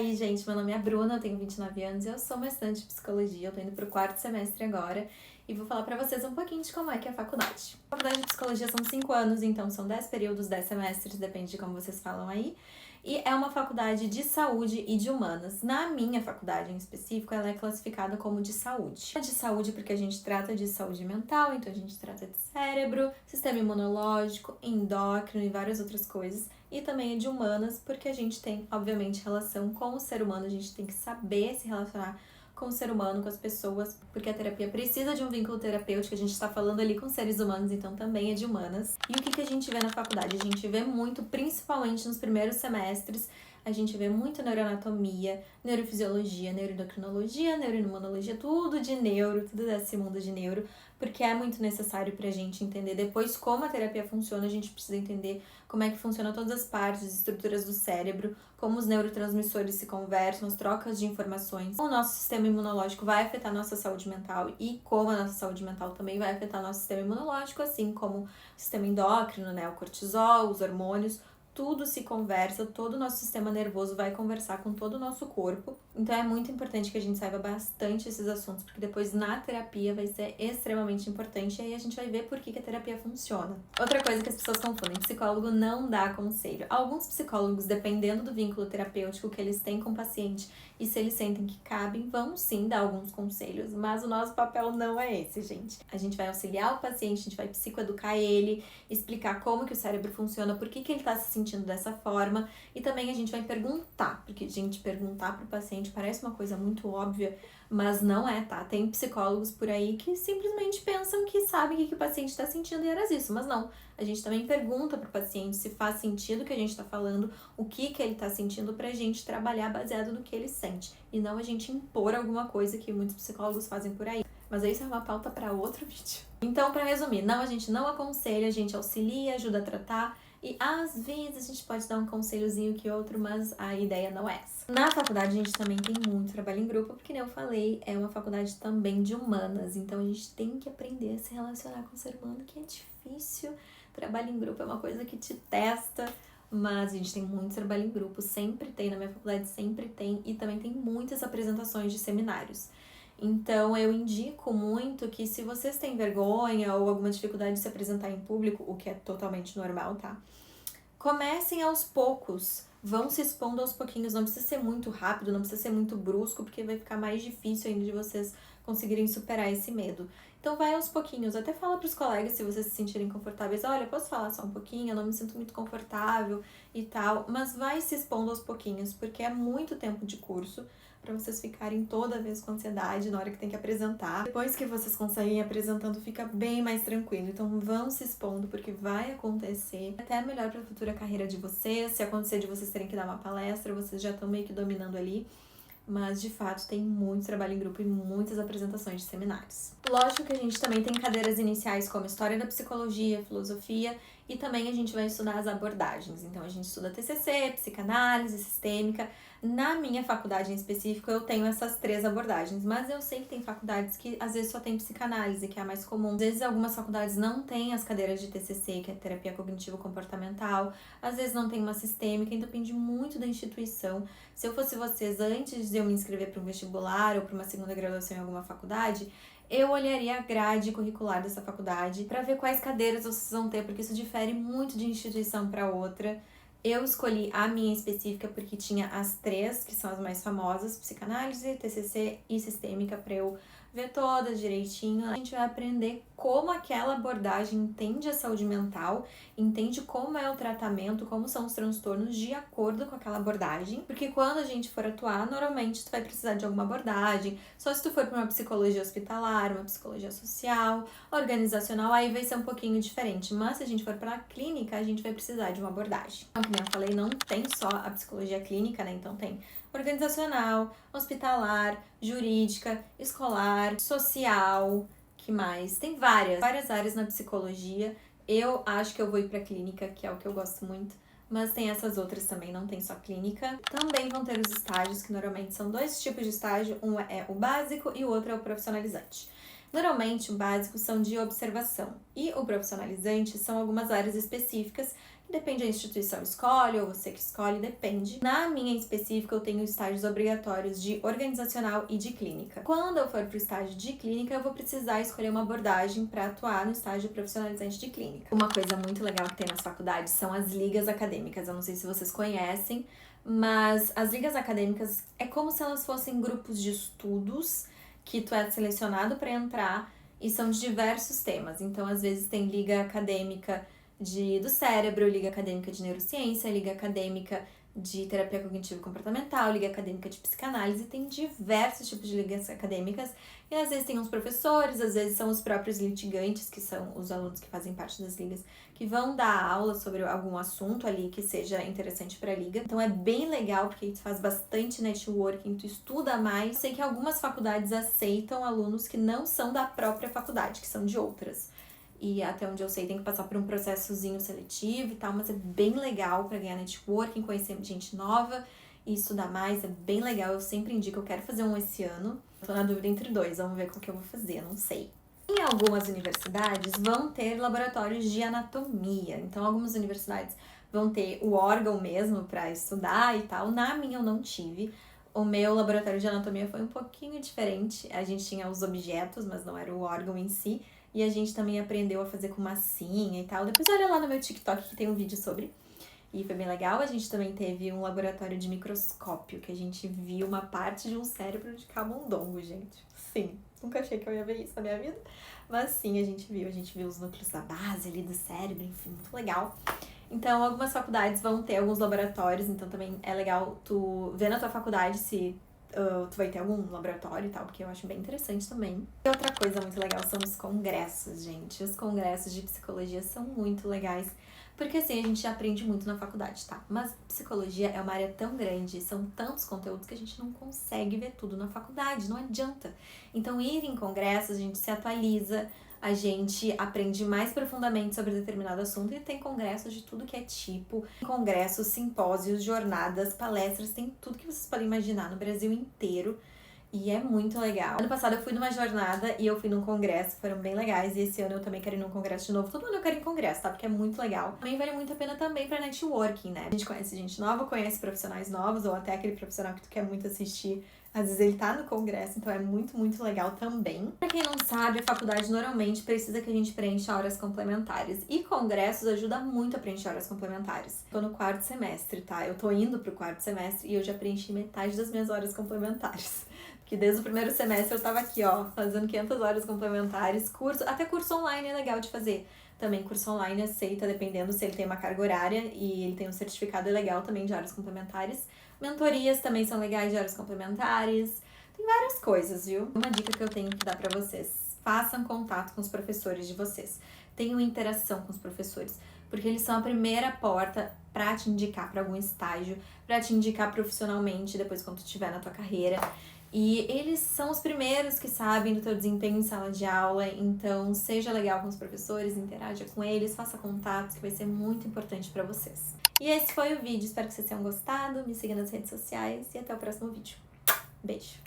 E aí, gente, meu nome é Bruna, eu tenho 29 anos e eu sou mestrande de psicologia. Eu tô indo pro 4º semestre agora e vou falar pra vocês um pouquinho de como é que é a faculdade. A faculdade de psicologia são 5 anos, então são 10 períodos, 10 semestres, depende de como vocês falam aí. E é uma faculdade de saúde e de humanas. Na minha faculdade em específico, ela é classificada como de saúde. É de saúde porque a gente trata de saúde mental, então a gente trata de cérebro, sistema imunológico, endócrino e várias outras coisas. E também é de humanas, porque a gente tem, obviamente, relação com o ser humano, a gente tem que saber se relacionar com o ser humano, com as pessoas, porque a terapia precisa de um vínculo terapêutico, a gente está falando ali com seres humanos, então também é de humanas. E o que a gente vê na faculdade? A gente vê muito, principalmente nos primeiros semestres, a gente vê muito neuroanatomia, neurofisiologia, neuroendocrinologia, neuroimunologia, tudo de neuro, tudo desse mundo de neuro, porque é muito necessário pra gente entender depois como a terapia funciona, a gente precisa entender como é que funciona todas as partes, as estruturas do cérebro, como os neurotransmissores se conversam, as trocas de informações. O nosso sistema imunológico vai afetar a nossa saúde mental e como a nossa saúde mental também vai afetar o nosso sistema imunológico, assim como o sistema endócrino, né, o cortisol, os hormônios, tudo se conversa, todo o nosso sistema nervoso vai conversar com todo o nosso corpo. Então é muito importante que a gente saiba bastante esses assuntos, porque depois na terapia vai ser extremamente importante e aí a gente vai ver por que a terapia funciona. Outra coisa que as pessoas confundem, psicólogo não dá conselho. Alguns psicólogos, dependendo do vínculo terapêutico que eles têm com o paciente e se eles sentem que cabem, vão sim dar alguns conselhos, mas o nosso papel não é esse, gente. A gente vai auxiliar o paciente, a gente vai psicoeducar ele, explicar como que o cérebro funciona, por que ele está se sentindo dessa forma, e também a gente vai perguntar, porque, gente, perguntar pro paciente parece uma coisa muito óbvia, mas não é, tá? Tem psicólogos por aí que simplesmente pensam que sabem o que o paciente está sentindo e era isso, mas não. A gente também pergunta pro paciente se faz sentido o que a gente tá falando, o que ele tá sentindo pra gente trabalhar baseado no que ele sente, e não a gente impor alguma coisa que muitos psicólogos fazem por aí. Mas isso é uma pauta para outro vídeo. Então, para resumir, não, a gente não aconselha, a gente auxilia, ajuda a tratar e às vezes a gente pode dar um conselhozinho que outro, mas a ideia não é essa. Na faculdade a gente também tem muito trabalho em grupo, porque, como eu falei, é uma faculdade também de humanas, então a gente tem que aprender a se relacionar com o ser humano, que é difícil. Trabalho em grupo é uma coisa que te testa, mas a gente tem muito trabalho em grupo, sempre tem, na minha faculdade sempre tem, e também tem muitas apresentações de seminários. Então, eu indico muito que se vocês têm vergonha ou alguma dificuldade de se apresentar em público, o que é totalmente normal, tá? Comecem aos poucos, vão se expondo aos pouquinhos, não precisa ser muito rápido, não precisa ser muito brusco, porque vai ficar mais difícil ainda de vocês conseguirem superar esse medo. Então vai aos pouquinhos, até fala pros colegas se vocês se sentirem confortáveis, olha, posso falar só um pouquinho, eu não me sinto muito confortável e tal, mas vai se expondo aos pouquinhos, porque é muito tempo de curso para vocês ficarem toda vez com ansiedade na hora que tem que apresentar. Depois que vocês conseguem apresentando, fica bem mais tranquilo. Então vão se expondo, porque vai acontecer. Até melhor para a futura carreira de vocês. Se acontecer de vocês terem que dar uma palestra, vocês já estão meio que dominando ali. Mas, de fato, tem muito trabalho em grupo e muitas apresentações de seminários. Lógico que a gente também tem cadeiras iniciais como História da Psicologia, Filosofia, e também a gente vai estudar as abordagens. Então, a gente estuda TCC, Psicanálise Sistêmica. Na minha faculdade em específico, eu tenho essas 3 abordagens, mas eu sei que tem faculdades que às vezes só tem psicanálise, que é a mais comum. Às vezes algumas faculdades não têm as cadeiras de TCC, que é terapia cognitivo-comportamental, às vezes não tem uma sistêmica, então depende muito da instituição. Se eu fosse vocês, antes de eu me inscrever para um vestibular ou para uma segunda graduação em alguma faculdade, eu olharia a grade curricular dessa faculdade para ver quais cadeiras vocês vão ter, porque isso difere muito de instituição para outra. Eu escolhi a minha específica porque tinha as 3, que são as mais famosas, psicanálise, TCC e sistêmica, para eu ver todas direitinho. A gente vai aprender como aquela abordagem entende a saúde mental, entende como é o tratamento, como são os transtornos de acordo com aquela abordagem, porque quando a gente for atuar, normalmente tu vai precisar de alguma abordagem, só se tu for para uma psicologia hospitalar, uma psicologia social, organizacional, aí vai ser um pouquinho diferente, mas se a gente for para a clínica, a gente vai precisar de uma abordagem. Então, como eu falei, não tem só a psicologia clínica, né? Então tem organizacional, hospitalar, jurídica, escolar, social, que mais? Tem várias áreas na psicologia. Eu acho que eu vou ir pra clínica, que é o que eu gosto muito, mas tem essas outras também, não tem só clínica. Também vão ter os estágios, que normalmente são 2 tipos de estágio, um é o básico e o outro é o profissionalizante. Normalmente, o básico são de observação e o profissionalizante são algumas áreas específicas Depende da instituição escolhe, ou você que escolhe, depende. Na minha em específico, eu tenho estágios obrigatórios de organizacional e de clínica. Quando eu for pro estágio de clínica, eu vou precisar escolher uma abordagem para atuar no estágio profissionalizante de clínica. Uma coisa muito legal que tem nas faculdades são as ligas acadêmicas. Eu não sei se vocês conhecem, mas as ligas acadêmicas é como se elas fossem grupos de estudos que tu é selecionado para entrar e são de diversos temas. Então, às vezes tem liga acadêmica do cérebro, liga acadêmica de neurociência, liga acadêmica de terapia cognitivo comportamental, liga acadêmica de psicanálise, tem diversos tipos de ligas acadêmicas e às vezes tem uns professores, às vezes são os próprios litigantes, que são os alunos que fazem parte das ligas, que vão dar aula sobre algum assunto ali que seja interessante para a liga. Então é bem legal porque tu faz bastante networking, tu estuda mais. Sei que algumas faculdades aceitam alunos que não são da própria faculdade, que são de outras. E até onde eu sei tem que passar por um processozinho seletivo e tal, mas é bem legal para ganhar networking, conhecer gente nova e estudar mais, é bem legal. Eu sempre indico, eu quero fazer um esse ano. Tô na dúvida entre dois, vamos ver qual que eu vou fazer, não sei. Em algumas universidades vão ter laboratórios de anatomia, então algumas universidades vão ter o órgão mesmo para estudar e tal. Na minha eu não tive. O meu laboratório de anatomia foi um pouquinho diferente, a gente tinha os objetos, mas não era o órgão em si. E a gente também aprendeu a fazer com massinha e tal. Depois olha lá no meu TikTok que tem um vídeo sobre. E foi bem legal. A gente também teve um laboratório de microscópio, que a gente viu uma parte de um cérebro de camundongo, gente. Sim, nunca achei que eu ia ver isso na minha vida. Mas sim, a gente viu os núcleos da base ali do cérebro, enfim, muito legal. Então, algumas faculdades vão ter alguns laboratórios, então também é legal tu ver na tua faculdade se tu vai ter algum laboratório e tal, porque eu acho bem interessante também. E outra coisa muito legal são os congressos, gente. Os congressos de psicologia são muito legais, porque assim, a gente aprende muito na faculdade, tá? Mas psicologia é uma área tão grande, são tantos conteúdos que a gente não consegue ver tudo na faculdade, não adianta. Então, ir em congressos, a gente se atualiza, a gente aprende mais profundamente sobre determinado assunto e tem congressos de tudo que é tipo. Congressos, simpósios, jornadas, palestras, tem tudo que vocês podem imaginar no Brasil inteiro. E é muito legal. Ano passado eu fui numa jornada e eu fui num congresso, foram bem legais. E esse ano eu também quero ir num congresso de novo. Todo ano eu quero ir em congresso, tá? Porque é muito legal. Também vale muito a pena também pra networking, né? A gente conhece gente nova, conhece profissionais novos, ou até aquele profissional que tu quer muito assistir. Às vezes ele tá no congresso, então é muito, muito legal também. Pra quem não sabe, a faculdade normalmente precisa que a gente preencha horas complementares. E congressos ajuda muito a preencher horas complementares. Tô no 4º semestre, tá? Eu tô indo pro 4º semestre e eu já preenchi metade das minhas horas complementares. Porque desde o 1º semestre eu tava aqui, ó, fazendo 500 horas complementares. Até curso online é legal de fazer. Também curso online aceita, dependendo se ele tem uma carga horária e ele tem um certificado legal também de horas complementares. Mentorias também são legais de horas complementares. Tem várias coisas, viu? Uma dica que eu tenho que dar pra vocês: façam contato com os professores de vocês. Tenham interação com os professores, porque eles são a primeira porta pra te indicar pra algum estágio, pra te indicar profissionalmente depois quando tu estiver na tua carreira. E eles são os primeiros que sabem do teu desempenho em sala de aula, então seja legal com os professores, interaja com eles, faça contatos, que vai ser muito importante pra vocês. E esse foi o vídeo, espero que vocês tenham gostado, me siga nas redes sociais e até o próximo vídeo. Beijo!